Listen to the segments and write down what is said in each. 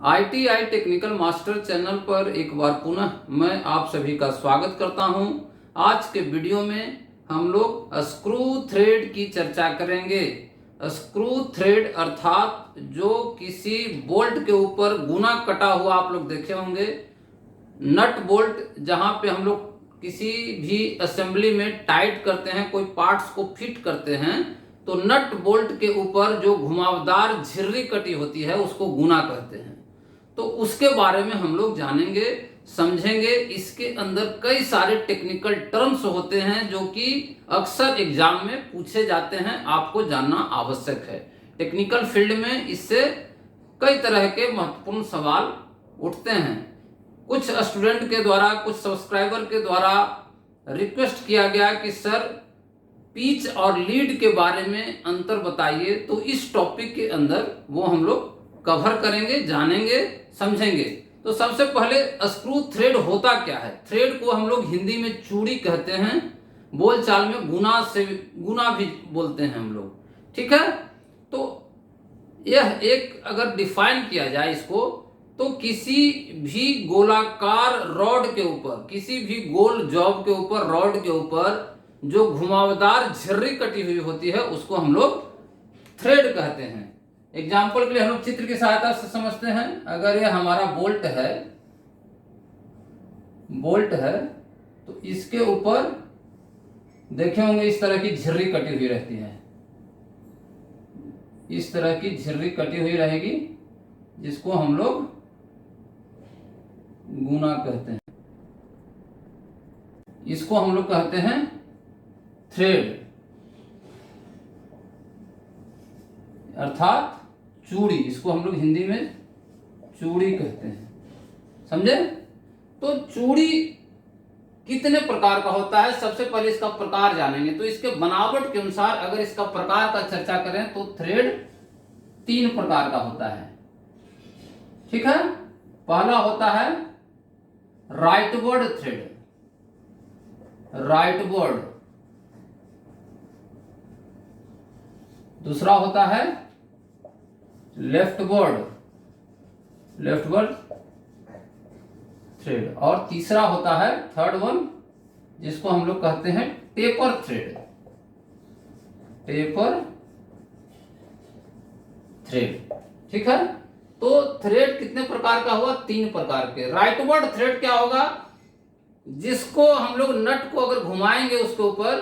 ITI technical master channel पर एक बार पुनः मैं आप सभी का स्वागत करता हूं। आज के वीडियो में हम लोग स्क्रू थ्रेड की चर्चा करेंगे। स्क्रू थ्रेड अर्थात जो किसी बोल्ट के ऊपर गुना कटा हुआ आप लोग देखे होंगे, नट बोल्ट जहां पे हम लोग किसी भी असेंबली में टाइट करते हैं, कोई पार्ट्स को फिट करते हैं, तो नट बोल्ट के ऊपर जो घुमावदार झिर्री कटी होती है उसको गुना कहते हैं। तो उसके बारे में हम लोग जानेंगे, समझेंगे। इसके अंदर कई सारे टेक्निकल टर्म्स होते हैं जो कि अक्सर एग्जाम में पूछे जाते हैं, आपको जानना आवश्यक है। टेक्निकल फील्ड में इससे कई तरह के महत्वपूर्ण सवाल उठते हैं। कुछ स्टूडेंट के द्वारा, कुछ सब्सक्राइबर के द्वारा रिक्वेस्ट किया गया कि सर पिच और लीड के बारे में अंतर बताइए, तो इस टॉपिक के अंदर वो हम लोग कवर करेंगे, जानेंगे, समझेंगे। तो सबसे पहले स्क्रू थ्रेड होता क्या है। थ्रेड को हम लोग हिंदी में चूड़ी कहते हैं, बोलचाल में गुना भी बोलते हैं हम लोग, ठीक है। तो यह एक अगर डिफाइन किया जाए इसको, तो किसी भी गोलाकार रॉड के ऊपर, किसी भी गोल जॉब के ऊपर, रॉड के ऊपर जो घुमावदार झिर्री कटी हुई होती है उसको हम लोग थ्रेड कहते हैं। एग्जाम्पल के लिए हम लोग चित्र की सहायता से समझते हैं। अगर यह हमारा बोल्ट है तो इसके ऊपर देखे होंगे इस तरह की झिर्री कटी हुई रहती है, इस तरह की झिर्री कटी हुई रहेगी, जिसको हम लोग गुना कहते हैं। इसको हम लोग कहते हैं थ्रेड अर्थात चूड़ी। इसको हम लोग हिंदी में चूड़ी कहते हैं, समझे। तो चूड़ी कितने प्रकार का होता है, सबसे पहले इसका प्रकार जानेंगे। तो इसके बनावट के अनुसार अगर इसका प्रकार का चर्चा करें तो थ्रेड 3 प्रकार का होता है, ठीक है। पहला होता है राइटवर्ड थ्रेड, राइटवर्ड। दूसरा होता है लेफ्टवर्ड थ्रेड, और तीसरा होता है थर्ड वन, जिसको हम लोग कहते हैं टेपर थ्रेड, ठीक है। तो थ्रेड कितने प्रकार का हुआ, 3 प्रकार के। राइटवर्ड थ्रेड क्या होगा, जिसको हम लोग नट को अगर घुमाएंगे उसके ऊपर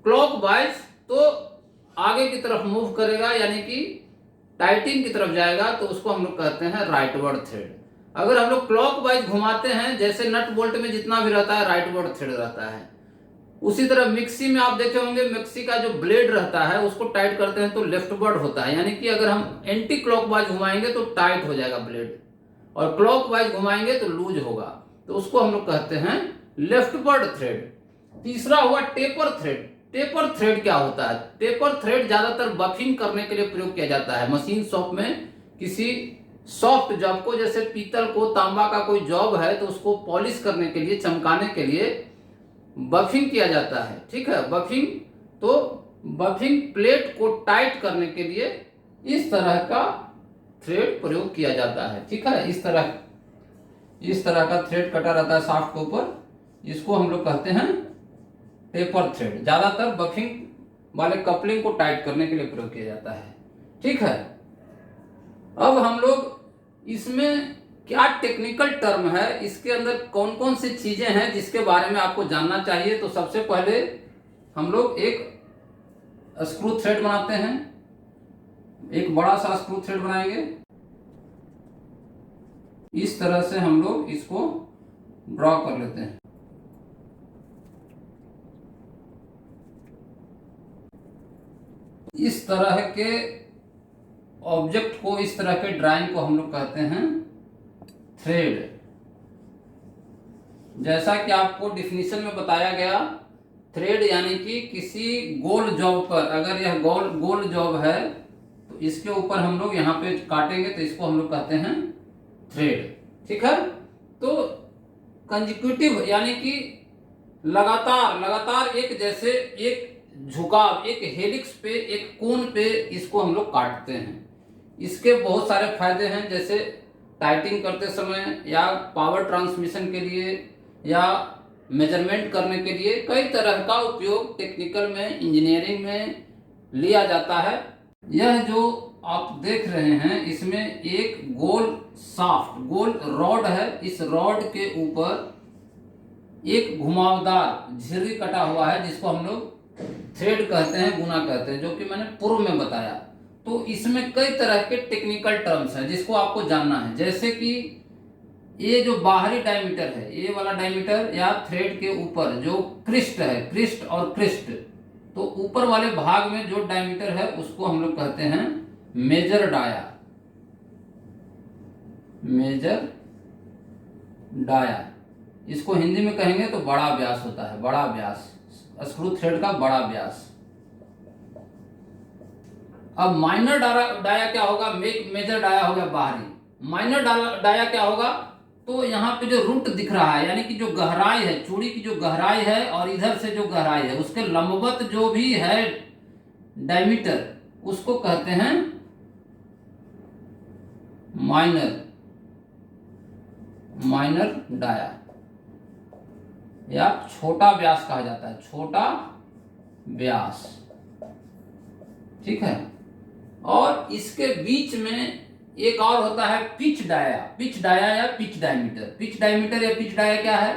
क्लॉकवाइज तो आगे की तरफ मूव करेगा, यानी कि टाइटिंग की तरफ जाएगा, तो उसको हम लोग कहते हैं राइटवर्ड थ्रेड। अगर हम लोग क्लॉकवाइज घुमाते हैं, जैसे नट बोल्ट में जितना भी रहता है राइटवर्ड थ्रेड रहता है, उसी तरह मिक्सी में आप देखे होंगे, मिक्सी का जो ब्लेड रहता है उसको टाइट करते हैं तो लेफ्टवर्ड होता है, यानी कि अगर हम एंटी क्लॉकवाइज घुमाएंगे तो टाइट हो जाएगा ब्लेड, और क्लॉकवाइज घुमाएंगे तो लूज होगा, तो उसको हम लोग कहते हैं लेफ्टवर्ड थ्रेड। तीसरा हुआ टेपर थ्रेड। टेपर थ्रेड क्या होता है, टेपर थ्रेड ज्यादातर बफिंग करने के लिए प्रयोग किया जाता है। मशीन शॉप में किसी सॉफ्ट जॉब को, जैसे पीतल को, तांबा का कोई जॉब है, तो उसको पॉलिश करने के लिए, चमकाने के लिए बफिंग किया जाता है, ठीक है। बफिंग, तो बफिंग प्लेट को टाइट करने के लिए इस तरह का थ्रेड प्रयोग किया जाता है, ठीक है। इस तरह का थ्रेड कटा रहता है शाफ्ट के ऊपर, इसको हम लोग कहते हैं टेपर थ्रेड। ज्यादातर बफिंग वाले कपलिंग को टाइट करने के लिए प्रयोग किया जाता है, ठीक है। अब हम लोग इसमें क्या टेक्निकल टर्म है, इसके अंदर कौन कौन सी चीजें हैं जिसके बारे में आपको जानना चाहिए। तो सबसे पहले हम लोग एक स्क्रू थ्रेड बनाते हैं, एक बड़ा सा स्क्रू थ्रेड बनाएंगे। इस तरह से हम लोग इसको ड्रॉ कर लेते हैं। इस तरह के ऑब्जेक्ट को, इस तरह के ड्राइंग को हम लोग कहते हैं थ्रेड। जैसा कि आपको डिफिनीशन में बताया गया, थ्रेड यानी कि किसी गोल जॉब पर, अगर यह गोल जॉब है तो इसके ऊपर हम लोग यहाँ पे काटेंगे तो इसको हम लोग कहते हैं थ्रेड, ठीक है। तो कंजिक्यूटिव यानी कि लगातार एक जैसे, एक झुकाव, एक हेलिक्स पे, एक कोन पे इसको हम लोग काटते हैं। इसके बहुत सारे फायदे हैं, जैसे टाइटिंग करते समय या पावर ट्रांसमिशन के लिए या मेजरमेंट करने के लिए कई तरह का उपयोग टेक्निकल में, इंजीनियरिंग में लिया जाता है। यह जो आप देख रहे हैं इसमें एक गोल शाफ्ट, गोल रॉड है। इस रॉड के ऊपर एक घुमावदार झिर्री कटा हुआ है जिसको हम लोग थ्रेड कहते हैं, गुना कहते हैं, जो कि मैंने पूर्व में बताया। तो इसमें कई तरह के टेक्निकल टर्म्स हैं जिसको आपको जानना है, जैसे कि ये जो बाहरी डायमीटर है, ये वाला डायमीटर या थ्रेड के ऊपर जो क्रिस्ट है, क्रिस्ट और क्रिस्ट, तो ऊपर वाले भाग में जो डायमीटर है उसको हम लोग कहते हैं मेजर डाया। मेजर डाया, इसको हिंदी में कहेंगे तो बड़ा व्यास होता है, बड़ा व्यास, स्क्रू थ्रेड का बड़ा व्यास। अब माइनर डाया क्या होगा? मेजर डाया हो गया बाहरी, माइनर डाया क्या होगा? तो यहाँ पे जो रूट दिख रहा है, यानी कि जो गहराई है, चूड़ी की जो गहराई है और इधर से जो गहराई है, उसके लंबवत जो भी है डायमीटर, उसको कहते हैं माइनर डाया या छोटा व्यास कहा जाता है, छोटा व्यास। ठीक है। और इसके बीच में एक और होता है पिच डाया। पिच डाया या पिच डायमीटर। पिच डायमीटर या पिच डाया क्या है?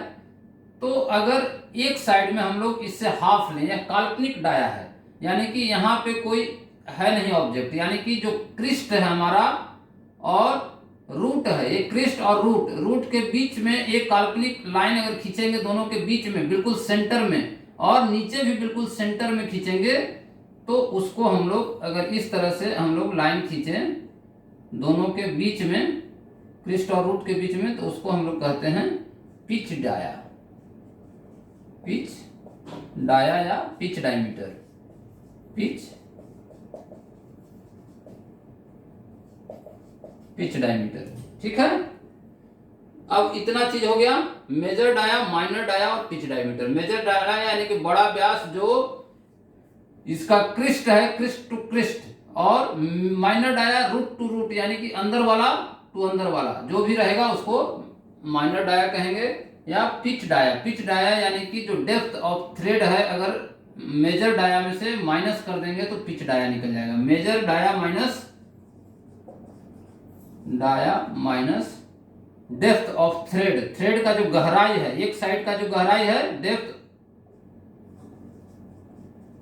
तो अगर एक साइड में हम लोग इससे हाफ लें, या काल्पनिक डाया है, यानी कि यहाँ पे कोई है नहीं ऑब्जेक्ट, यानी कि जो क्रिस्ट है हमारा और रूट है, एक क्रिस्ट और रूट के बीच में एक काल्पनिक लाइन अगर खींचेंगे दोनों के बीच में, बिल्कुल सेंटर में, और नीचे भी बिल्कुल सेंटर में खींचेंगे, तो उसको हम लोग अगर इस तरह से हम लोग लाइन खींचें दोनों के बीच में, क्रिस्ट और रूट के बीच में, तो उसको हम लोग कहते हैं पिच डाया। पिच डाया या पिच डायमीटर, पिच डायमीटर। ठीक है। अब इतना चीज हो गया, मेजर डाया, माइनर डाया और पिच डायमीटर। मेजर डाया यानी कि बड़ा व्यास जो इसका क्रिस्ट है, क्रिस्ट टू क्रिस्ट, और minor dia root to root, यानी कि अंदर वाला टू अंदर वाला, जो भी रहेगा उसको माइनर डाया कहेंगे। या पिच डाया यानी कि जो डेप्थ ऑफ थ्रेड है, अगर मेजर डाया में से माइनस कर देंगे तो पिच डाया निकल जाएगा। Major dia minus depth of thread का जो गहराई है, एक साइड का जो गहराई है,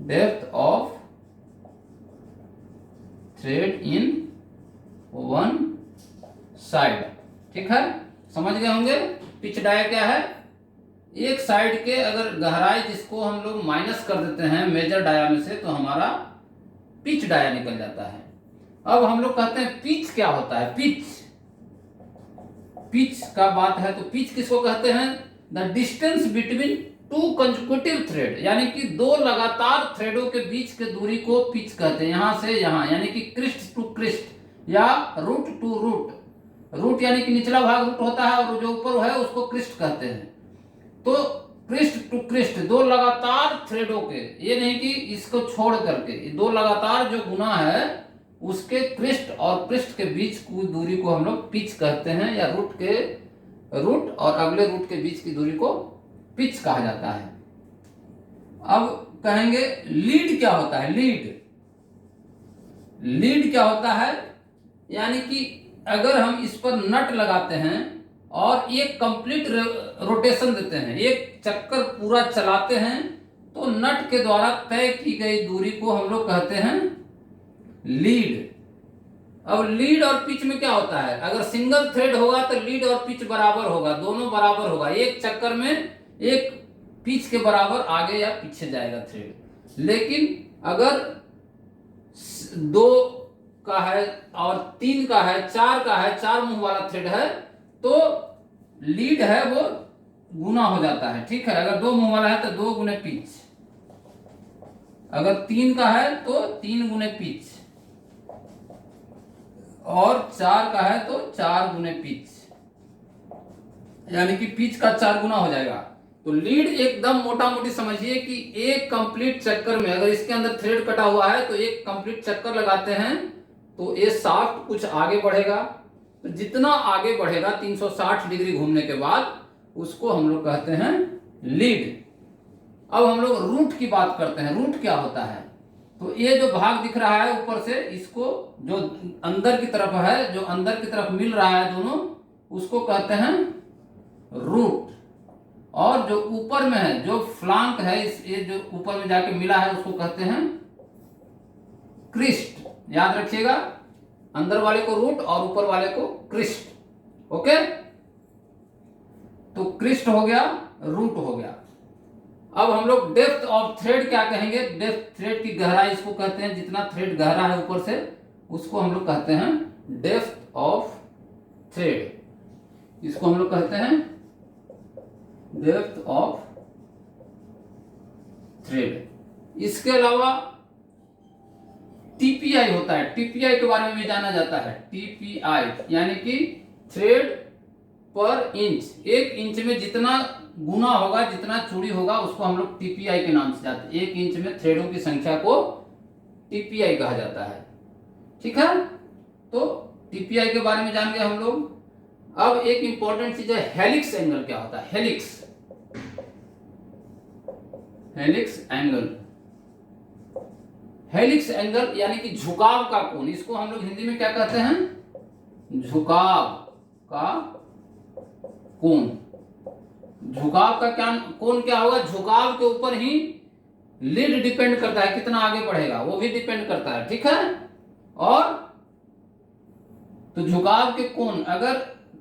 depth of thread in one side. ठीक है, समझ गए होंगे पिच डाया क्या है? एक साइड के अगर गहराई जिसको हम लोग माइनस कर देते हैं मेजर डाया में से, तो हमारा पिच डाया निकल जाता है। अब हम लोग कहते हैं पिच क्या होता है? पिच का बात है तो पिच किसको कहते हैं? The distance between two consecutive thread, यानी कि दो लगातार थ्रेडों के बीच के दूरी को पिच कहते हैं। यहां से यहां, यानी कि क्रिस्ट टू क्रिस्ट या रूट टू रूट। रूट यानी कि निचला भाग रूट होता है और जो ऊपर है उसको क्रिस्ट कहते हैं। तो क्रिस्ट टू क्रिस्ट, दो लगातार थ्रेडों के, ये नहीं कि इसको छोड़ करके, दो लगातार जो गुना है उसके क्रिस्ट और क्रिस्ट के बीच की दूरी को हम लोग पिच कहते हैं, या रूट और अगले रूट के बीच की दूरी को पिच कहा जाता है। अब कहेंगे लीड क्या होता है? लीड क्या होता है? यानी कि अगर हम इस पर नट लगाते हैं और एक कंप्लीट रोटेशन देते हैं, एक चक्कर पूरा चलाते हैं, तो नट के द्वारा तय की गई दूरी को हम लोग कहते हैं लीड। अब लीड और पिच में क्या होता है? अगर सिंगल थ्रेड होगा तो लीड और पिच बराबर होगा, दोनों बराबर होगा, एक चक्कर में एक पिच के बराबर आगे या पीछे जाएगा थ्रेड। लेकिन अगर 2 का है और 3 का है, 4 का है, 4 मुंह वाला थ्रेड है, तो लीड है वो गुना हो जाता है। ठीक है। अगर 2 मुंह वाला है तो 2 गुने पिच, अगर 3 का है तो 3 गुने पिच, और 4 का है तो 4 गुने पिच, यानी कि पिच का 4 गुना हो जाएगा। तो लीड एकदम मोटा मोटी समझिए कि एक कंप्लीट चक्कर में, अगर इसके अंदर थ्रेड कटा हुआ है तो एक कंप्लीट चक्कर लगाते हैं तो ये शाफ्ट कुछ आगे बढ़ेगा, तो जितना आगे बढ़ेगा 360 डिग्री घूमने के बाद उसको हम लोग कहते हैं लीड। अब हम लोग रूट की बात करते हैं। रूट क्या होता है? तो ये जो भाग दिख रहा है ऊपर से, इसको जो अंदर की तरफ है, जो अंदर की तरफ मिल रहा है दोनों, उसको कहते हैं रूट। और जो ऊपर में है, जो फ्लांक है, ये जो ऊपर में जाके मिला है, उसको कहते हैं क्रिस्ट। याद रखिएगा, अंदर वाले को रूट और ऊपर वाले को क्रिस्ट। ओके, तो क्रिस्ट हो गया, रूट हो गया। अब हम लोग डेप्थ ऑफ थ्रेड क्या कहेंगे? डेप्थ थ्रेड की गहराई इसको कहते हैं। जितना थ्रेड गहरा है ऊपर से, उसको हम लोग कहते हैं डेप्थ ऑफ थ्रेड। इसको हम लोग कहते हैं डेप्थ ऑफ थ्रेड। इसके अलावा टीपीआई होता है। टीपीआई के बारे में भी जाना जाता है। टीपीआई यानी कि थ्रेड पर इंच। 1 इंच में जितना गुना होगा, जितना चूड़ी होगा, उसको हम लोग टीपीआई के नाम से जाते हैं। 1 इंच में थ्रेडों की संख्या को टीपीआई कहा जाता है। ठीक है, तो टीपीआई के बारे में जान गए हम लोग। अब एक इंपॉर्टेंट चीज है, हेलिक्स एंगल क्या होता है? Helix angle. हेलिक्स एंगल यानी कि झुकाव का कोण। इसको हम लोग हिंदी में क्या कहते हैं? झुकाव का कोण। झुकाव का क्या कोण क्या होगा? झुकाव के ऊपर ही लीड डिपेंड करता है, कितना आगे बढ़ेगा वो भी डिपेंड करता है। ठीक है, और तो झुकाव के कोण अगर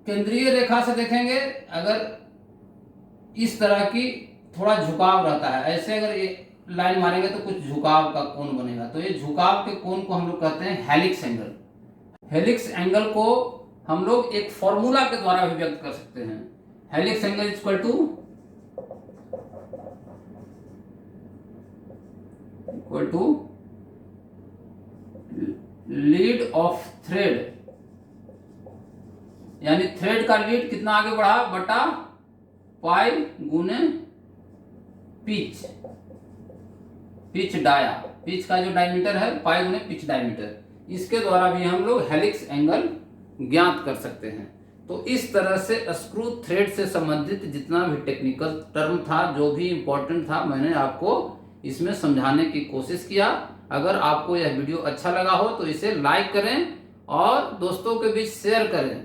केंद्रीय रेखा से देखेंगे, अगर इस तरह की थोड़ा झुकाव रहता है, ऐसे अगर ये लाइन मारेंगे तो कुछ झुकाव का कोण बनेगा। तो ये झुकाव के कोण को हम लोग कहते हैं हेलिक्स एंगल। हेलिक्स एंगल को हम लोग एक फॉर्मूला के द्वारा भी व्यक्त कर सकते हैं। Helix angle equal to lead of thread, यानी थ्रेड का लीड कितना आगे बढ़ा बटा पाई गुने पिच। पिच डाया, पिच का जो डायमीटर है, पाई गुने पिच डायमीटर। इसके द्वारा भी हम लोग हेलिक्स एंगल ज्ञात कर सकते हैं। तो इस तरह से स्क्रू थ्रेड से संबंधित जितना भी टेक्निकल टर्म था, जो भी इंपॉर्टेंट था, मैंने आपको इसमें समझाने की कोशिश किया। अगर आपको यह वीडियो अच्छा लगा हो तो इसे लाइक करें और दोस्तों के बीच शेयर करें।